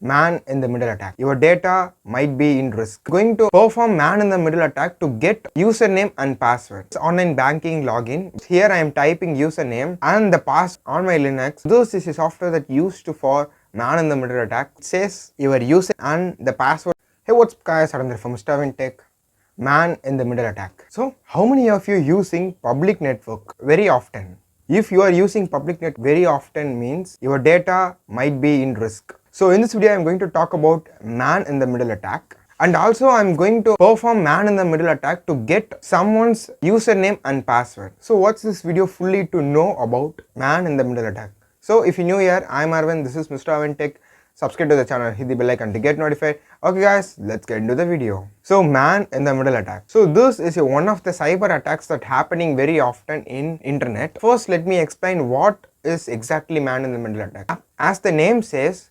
man in the middle attack. Your data might be in risk. Going to perform man in the middle attack to get username and password. It's online banking login. Here I am typing username and the password on my Linux. This is a software that used for man in the middle attack. It says your user and the password. Hey, what's up guys, Aravind from Aravind Tech. Man in the middle attack. So how many of you using public network very often? If you are using public net very often means your data might be in risk. So in this video I am going to talk about man in the middle attack, and also I am going to perform man in the middle attack to get someone's username and password. So watch this video fully to know about man in the middle attack. So if you're new here, I am Aravind, this is Mr. Aravind Tech. Subscribe to the channel, hit the bell icon to get notified. Okay guys, let's get into the video. So man in the middle attack. So this is one of the cyber attacks that happening very often in internet. First let me explain what is exactly man in the middle attack. As the name says,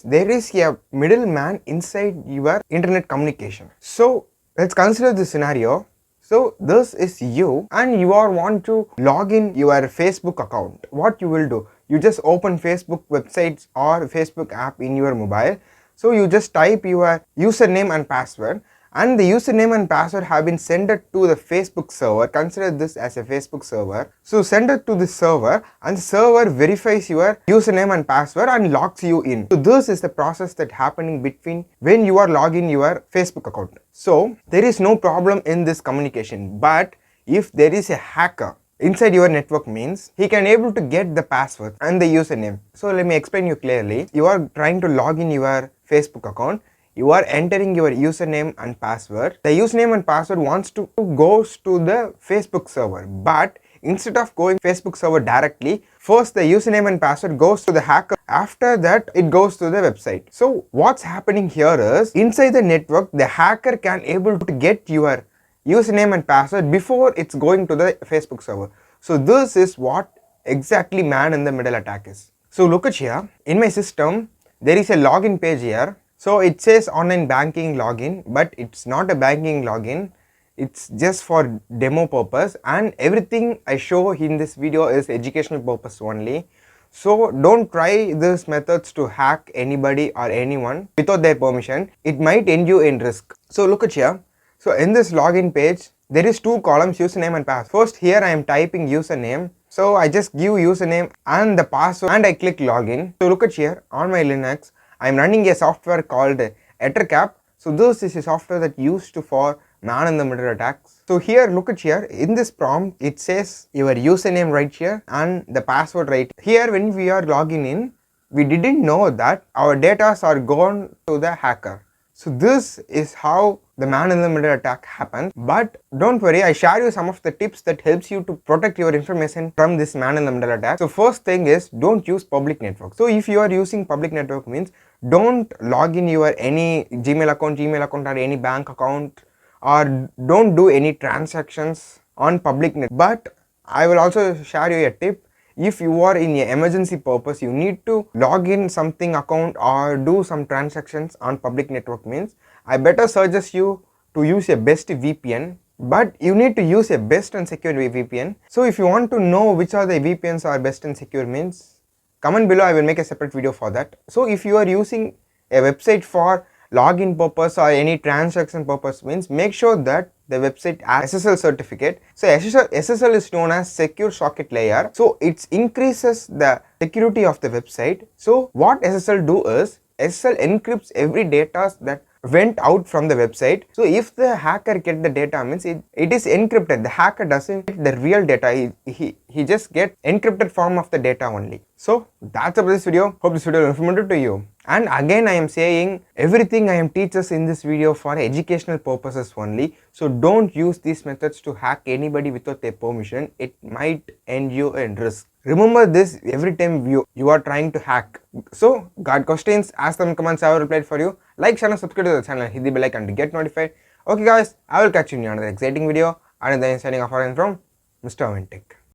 there is a middleman inside your internet communication. So let's consider this scenario. So this is you and you are want to log in your Facebook account. What you will do? You just open Facebook websites or Facebook app in your mobile. So you just type your username and password, and the username and password have been sent to the Facebook server. Consider this as a Facebook server. So send it to the server and the server verifies your username and password and logs you in. So this is the process that happening between when you are logging your Facebook account. So there is no problem in this communication, but if there is a hacker inside your network means he can able to get the password and the username. So let me explain you clearly. You are trying to log in your Facebook account. You are entering your username and password. The username and password wants to goes to the Facebook server, but instead of going Facebook server directly, first the username and password goes to the hacker. After that it goes to the website. So what's happening here is inside the network the hacker can able to get your username and password before it's going to the Facebook server. So this is what exactly man in the middle attack is. So look at here, in my system there is a login page here. So it says online banking login, but it's not a banking login. It's just for demo purpose, and everything I show in this video is educational purpose only. So don't try these methods to hack anybody or anyone without their permission. It might end you in risk. So look at here. So in this login page, there is two columns, username and password. First here I am typing username. So I just give username and the password and I click login. So look at here, on my Linux, I am running a software called Ettercap. So this is a software that used for man in the middle attacks. So here look at here, in this prompt it says your username right here and the password right here. When we are logging in, we didn't know that our data are gone to the hacker. So this is how the man in the middle attack happens. But don't worry, I share you some of the tips that helps you to protect your information from this man in the middle attack. So first thing is, don't use public network. So if you are using public network means don't log in your any Gmail account or any bank account, or don't do any transactions on public net. But I will also share you a tip. If you are in an emergency purpose, you need to log in something account or do some transactions on public network means, I better suggest you to use a best VPN, but you need to use a best and secure VPN. So if you want to know which are the VPNs are best and secure means, comment below, I will make a separate video for that. So if you are using a website for login purpose or any transaction purpose means, make sure that the website has SSL certificate. So SSL is known as secure socket layer. So it increases the security of the website. So what SSL do is, SSL encrypts every data that went out from the website. So if the hacker get the data means it is encrypted. The hacker doesn't get the real data. He just get encrypted form of the data only. So that's about this video. Hope this video is informative to you. And again I am saying everything I am teaches in this video for educational purposes only. So don't use these methods to hack anybody without their permission. It might end you in risk. Remember this every time you are trying to hack. So got questions, ask them in comments, I will reply for you. Like, share and subscribe to the channel, hit the bell icon to get notified. Okay guys, I will catch you in another exciting video. And then signing off from Mr. Aravind Tech.